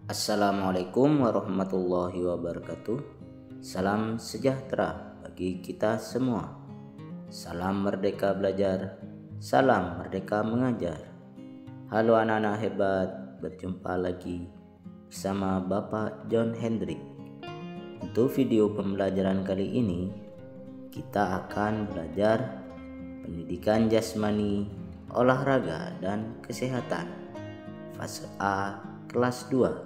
Assalamualaikum warahmatullahi wabarakatuh. Salam sejahtera bagi kita semua. Salam merdeka belajar, salam merdeka mengajar. Halo anak-anak hebat, berjumpa lagi bersama Bapak John Hendrik. Untuk video pembelajaran kali ini, kita akan belajar pendidikan jasmani, olahraga, dan kesehatan. Fase A, kelas 2,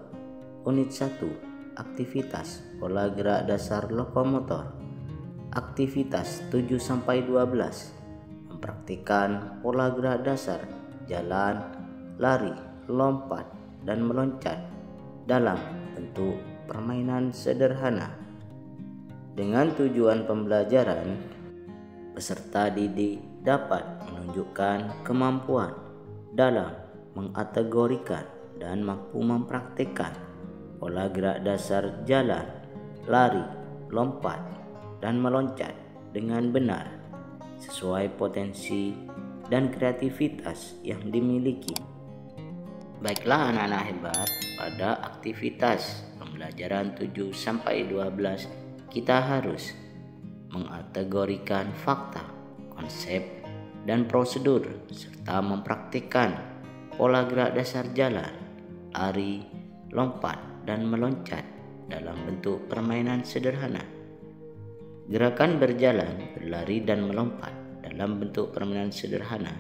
unit 1, aktivitas pola gerak dasar lokomotor. Aktivitas 7-12 mempraktikkan pola gerak dasar jalan, lari, lompat, dan meloncat dalam bentuk permainan sederhana. Dengan tujuan pembelajaran, peserta didik dapat menunjukkan kemampuan dalam mengategorikan dan mampu mempraktikkan pola gerak dasar jalan, lari, lompat, dan meloncat dengan benar sesuai potensi dan kreativitas yang dimiliki. Baiklah anak-anak hebat, pada aktivitas pembelajaran 7-12 kita harus mengategorikan fakta, konsep, dan prosedur serta mempraktikkan pola gerak dasar jalan, lari, lompat, dan meloncat dalam bentuk permainan sederhana. Gerakan berjalan, berlari, dan melompat dalam bentuk permainan sederhana,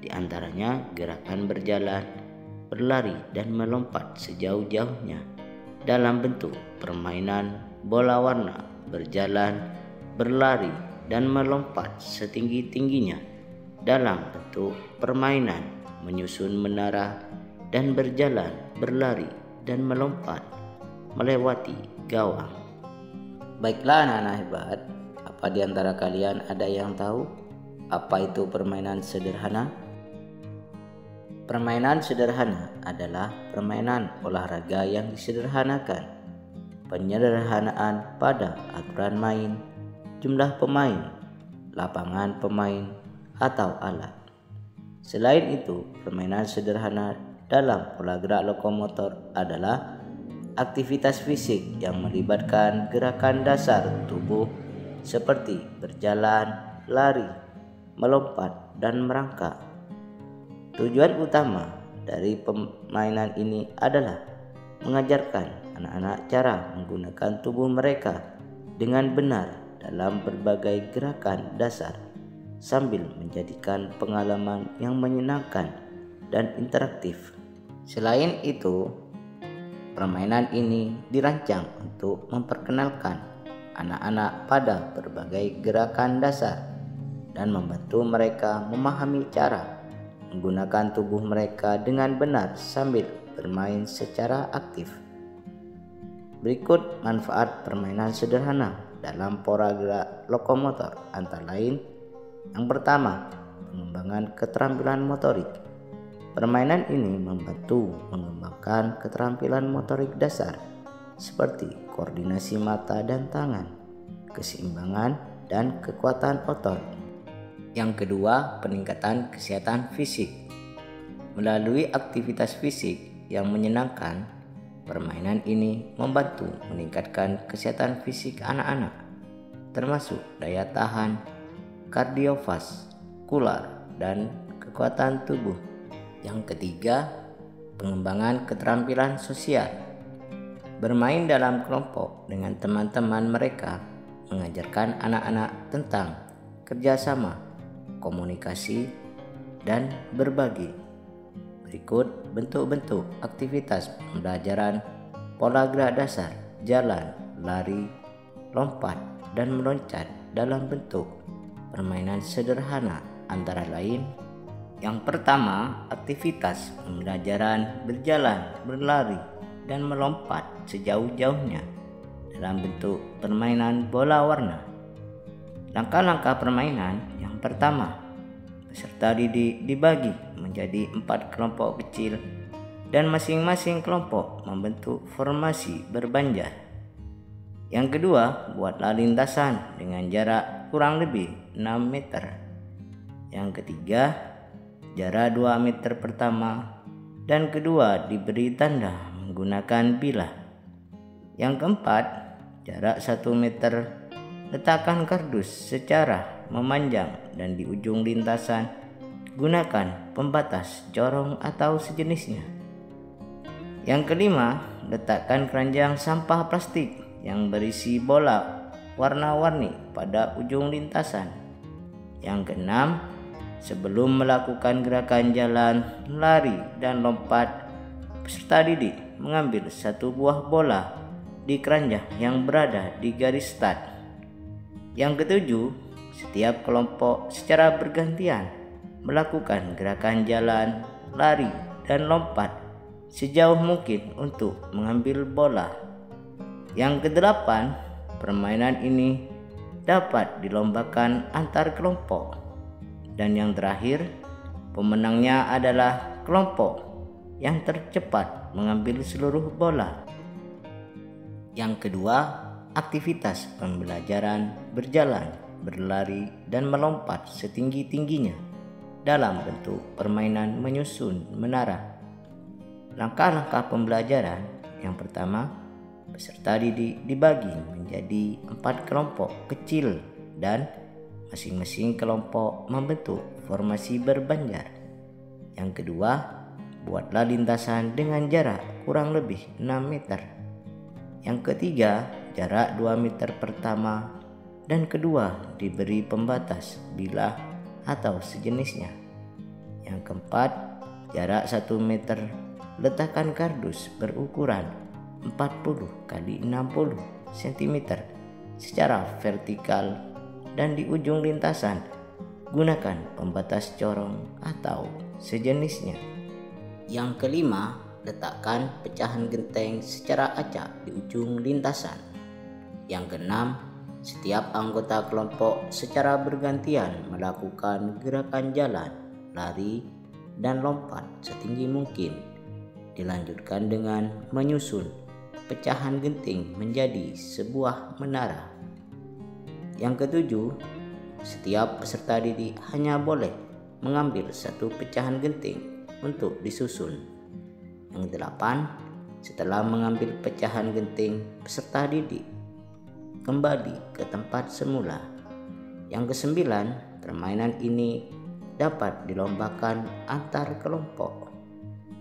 di antaranya gerakan berjalan, berlari, dan melompat sejauh-jauhnya dalam bentuk permainan bola warna, berjalan, berlari, dan melompat setinggi-tingginya dalam bentuk permainan menyusun menara, dan berjalan, berlari, dan melompat melewati gawang. Baiklah anak-anak hebat, apa di antara kalian ada yang tahu apa itu permainan sederhana? Permainan sederhana adalah permainan olahraga yang disederhanakan. Penyederhanaan pada aturan main, jumlah pemain, lapangan pemain, atau alat. Selain itu, permainan sederhana dalam pola gerak lokomotor adalah aktivitas fisik yang melibatkan gerakan dasar tubuh seperti berjalan, lari, melompat, dan merangkak. Tujuan utama dari permainan ini adalah mengajarkan anak-anak cara menggunakan tubuh mereka dengan benar dalam berbagai gerakan dasar, sambil menjadikan pengalaman yang menyenangkan dan interaktif. Selain itu, permainan ini dirancang untuk memperkenalkan anak-anak pada berbagai gerakan dasar dan membantu mereka memahami cara menggunakan tubuh mereka dengan benar sambil bermain secara aktif. Berikut manfaat permainan sederhana dalam pola gerak lokomotor, antara lain: yang pertama, pengembangan keterampilan motorik. Permainan ini membantu mengembangkan keterampilan motorik dasar seperti koordinasi mata dan tangan, keseimbangan, dan kekuatan otot. Yang kedua, peningkatan kesehatan fisik. Melalui aktivitas fisik yang menyenangkan, permainan ini membantu meningkatkan kesehatan fisik anak-anak, termasuk daya tahan, kardiovaskular, dan kekuatan tubuh. Yang ketiga, pengembangan keterampilan sosial. Bermain dalam kelompok dengan teman-teman mereka mengajarkan anak-anak tentang kerjasama, komunikasi, dan berbagi. Berikut bentuk-bentuk aktivitas pembelajaran pola gerak dasar jalan, lari, lompat, dan meloncat dalam bentuk permainan sederhana, antara lain: yang pertama, aktivitas pembelajaran berjalan, berlari, dan melompat sejauh-jauhnya dalam bentuk permainan bola warna. Langkah-langkah permainan: yang pertama, peserta didik dibagi menjadi 4 kelompok kecil dan masing-masing kelompok membentuk formasi berbanjar. Yang kedua, buatlah lintasan dengan jarak kurang lebih 6 meter. Yang ketiga, jarak 2 meter pertama dan kedua diberi tanda menggunakan bilah. Yang keempat, jarak 1 meter, letakkan kardus secara memanjang dan di ujung lintasan gunakan pembatas corong atau sejenisnya. Yang kelima, letakkan keranjang sampah plastik yang berisi bola warna-warni pada ujung lintasan. Yang keenam, sebelum melakukan gerakan jalan, lari, dan lompat, peserta didik mengambil 1 buah bola di keranjang yang berada di garis start. Yang ketujuh, setiap kelompok secara bergantian melakukan gerakan jalan, lari, dan lompat sejauh mungkin untuk mengambil bola. Yang kedelapan, permainan ini dapat dilombakan antar kelompok. Dan yang terakhir, pemenangnya adalah kelompok yang tercepat mengambil seluruh bola. Yang kedua, aktivitas pembelajaran berjalan, berlari, dan melompat setinggi-tingginya dalam bentuk permainan menyusun menara. Langkah-langkah pembelajaran yang pertama, peserta didik dibagi menjadi 4 kelompok kecil dan masing-masing kelompok membentuk formasi berbanjar. Yang kedua, buatlah lintasan dengan jarak kurang lebih 6 meter. Yang ketiga, jarak 2 meter pertama dan kedua diberi pembatas bilah atau sejenisnya. Yang keempat, jarak 1 meter, letakkan kardus berukuran 40 x 60 cm secara vertikal dan di ujung lintasan gunakan pembatas corong atau sejenisnya. Yang kelima, letakkan pecahan genteng secara acak di ujung lintasan. Yang keenam, setiap anggota kelompok secara bergantian melakukan gerakan jalan, lari, dan lompat setinggi mungkin. Dilanjutkan dengan menyusun pecahan genting menjadi sebuah menara. Yang ketujuh, setiap peserta didik hanya boleh mengambil 1 pecahan genting untuk disusun. Yang delapan, setelah mengambil pecahan genting, peserta didik kembali ke tempat semula. Yang kesembilan, permainan ini dapat dilombakan antar kelompok.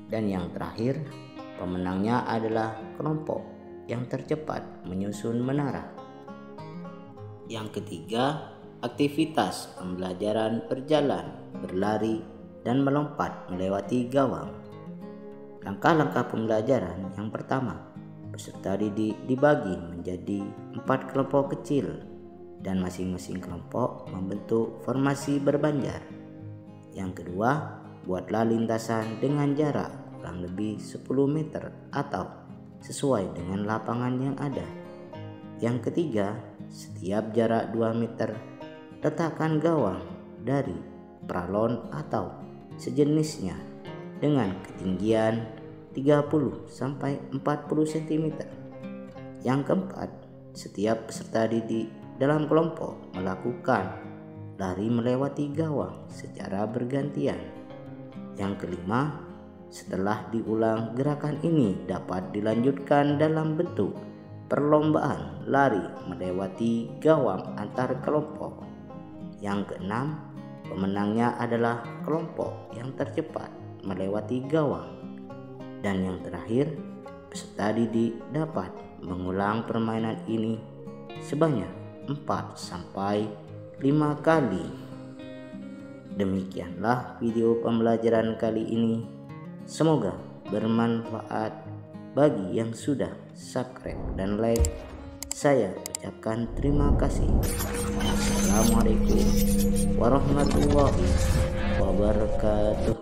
Dan yang terakhir, pemenangnya adalah kelompok yang tercepat menyusun menara. Yang ketiga, aktivitas pembelajaran berjalan, berlari, dan melompat melewati gawang. Langkah-langkah pembelajaran yang pertama, peserta didik dibagi menjadi 4 kelompok kecil dan masing-masing kelompok membentuk formasi berbanjar. Yang kedua, buatlah lintasan dengan jarak kurang lebih 10 meter atau sesuai dengan lapangan yang ada. Yang ketiga, setiap jarak 2 meter, letakkan gawang dari pralon atau sejenisnya dengan ketinggian 30 sampai 40 cm. Yang keempat, setiap peserta didik dalam kelompok melakukan lari melewati gawang secara bergantian. Yang kelima, setelah diulang gerakan ini dapat dilanjutkan dalam bentuk perlombaan lari melewati gawang antar kelompok. Yang keenam, pemenangnya adalah kelompok yang tercepat melewati gawang. Dan yang terakhir, peserta didik dapat mengulang permainan ini sebanyak 4 sampai 5 kali. Demikianlah video pembelajaran kali ini. Semoga bermanfaat bagi yang sudah subscribe dan like. Saya ucapkan terima kasih. Assalamualaikum warahmatullahi wabarakatuh.